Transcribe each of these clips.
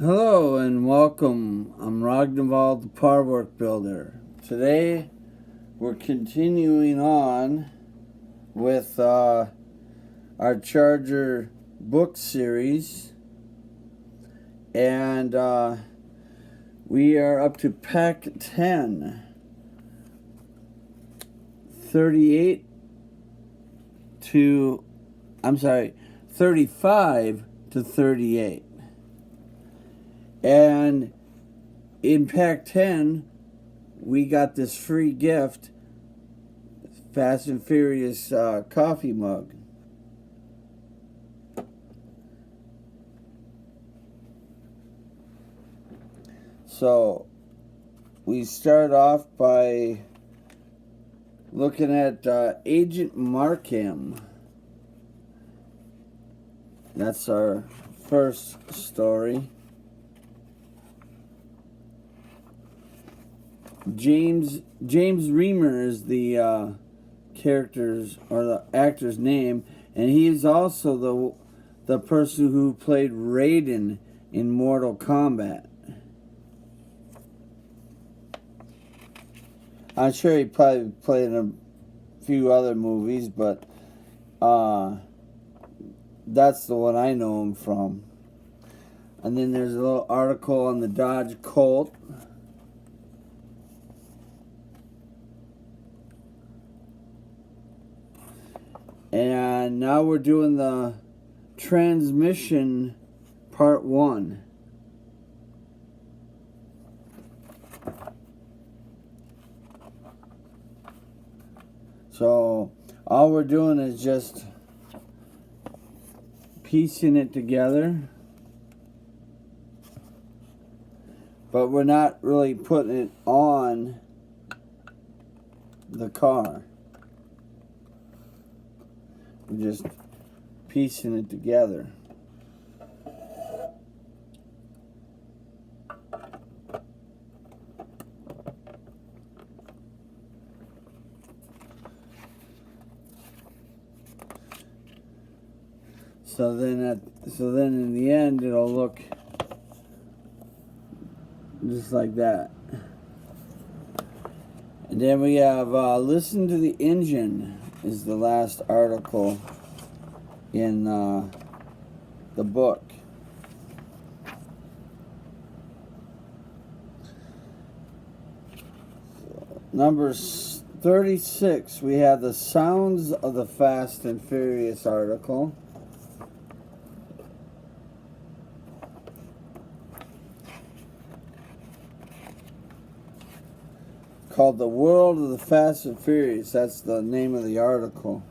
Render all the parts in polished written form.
Hello and welcome. I'm Ragnvald, the Power Work Builder. Today we're continuing on with our Charger book series, and we are up to pack 10, 35 to 38. And in pack 10, we got this free gift, Fast and Furious coffee mug. So we start off by looking at Agent Markham. That's our first story. James Reamer is the character's or the actor's name, and he is also the person who played Raiden in Mortal Kombat. I'm sure he probably played in a few other movies, but that's the one I know him from. And then there's a little article on the Dodge Colt. And now we're doing the transmission part 1. So all we're doing is just piecing it together, but we're not really putting it on the car. We're just piecing it together. So then in the end it'll look just like that. And then we have Listen to the Engine is the last article in the book. Number 36, we have the Sounds of the Fast and Furious article. Called The World of the Fast and Furious. That's the name of the article.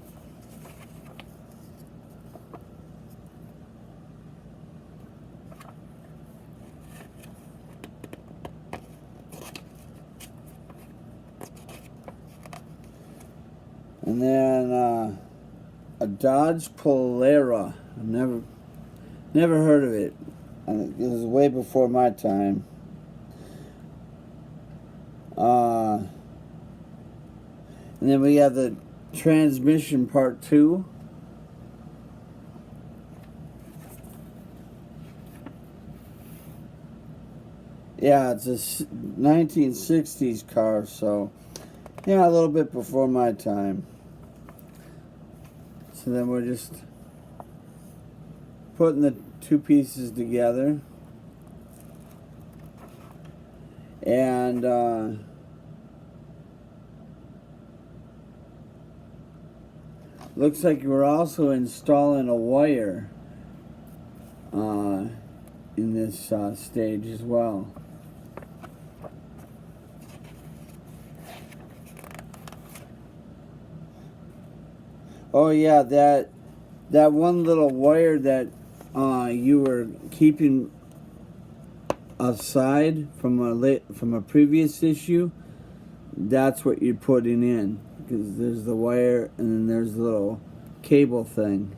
And then a Dodge Polara. I've never heard of it. It was way before my time. And then we have the transmission part 2. Yeah, it's a 1960s car, so yeah, a little bit before my time. So then we're just putting the two pieces together. And looks like we're also installing a wire in this stage as well. Oh yeah, that one little wire that you were keeping aside from a previous issue, that's what you're putting in, because there's the wire and then there's the little cable thing.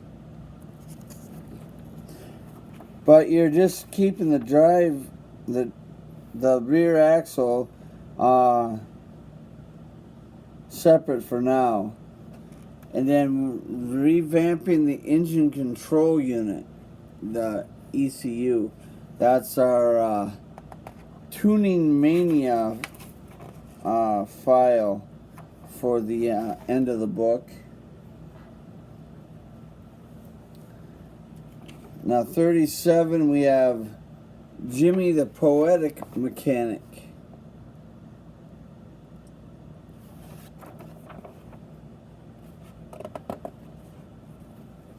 But you're just keeping the drive, the rear axle separate for now. And then revamping the engine control unit, the ECU. That's our Tuning Mania file for the end of the book. Now 37, we have Jimmy the Poetic Mechanic.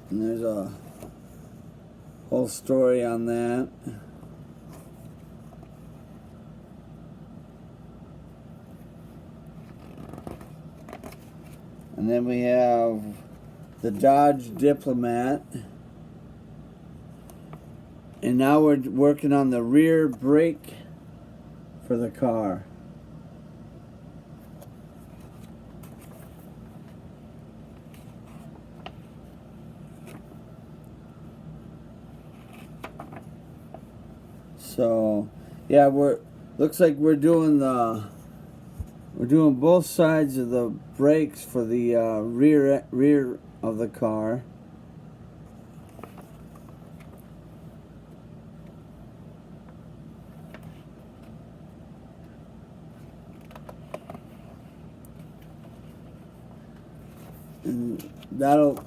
And there's a whole story on that. And then we have the Dodge Diplomat. And now we're working on the rear brake for the car. So, yeah, looks like we're doing both sides of the brakes for the rear of the car. And that's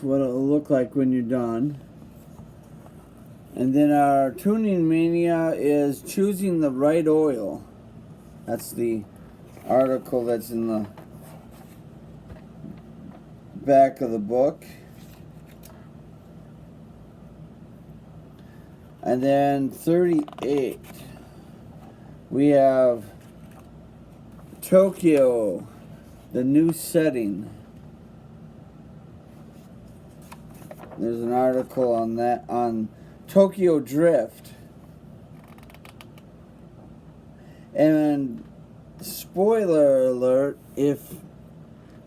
what it'll look like when you're done. And then our Tuning Mania is choosing the right oil. That's the article that's in the back of the book. And then 38, we have Tokyo, the new setting. There's an article on that, on Tokyo Drift. And spoiler alert, if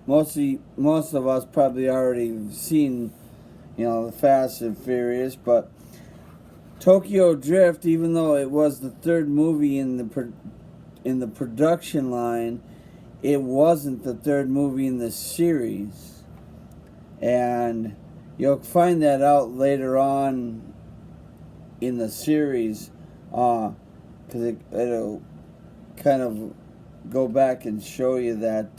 most of us probably already seen, the Fast and Furious, but Tokyo Drift, even though it was the third movie in the production line, it wasn't the third movie in the series. And you'll find that out later on in the series, because it'll kind of go back and show you that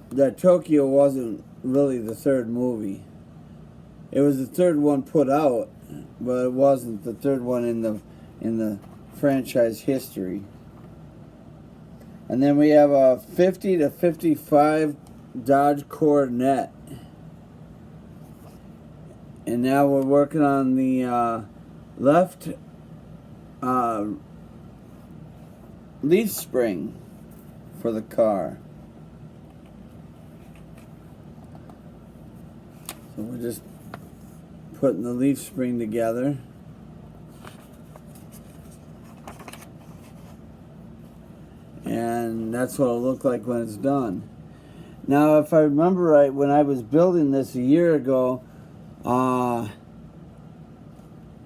that Tokyo wasn't really the third movie. It was the third one put out, but it wasn't the third one in the franchise history. And then we have a 50 to 55 Dodge Coronet. And now we're working on the left leaf spring for the car. So we're just putting the leaf spring together. And that's what it'll look like when it's done. Now, if I remember right, when I was building this a year ago,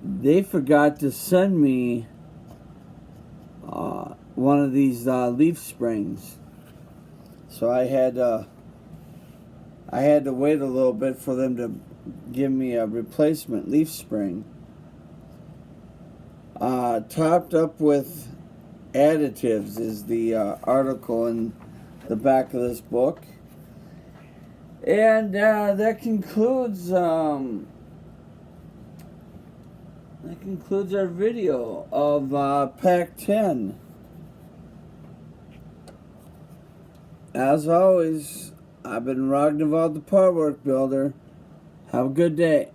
they forgot to send me one of these leaf springs. So I had to wait a little bit for them to give me a replacement leaf spring. Topped up with additives is the article in the back of this book. And that concludes our video of Pack 10. As always, I've been Ragnvald the Part Work Builder. Have a good day.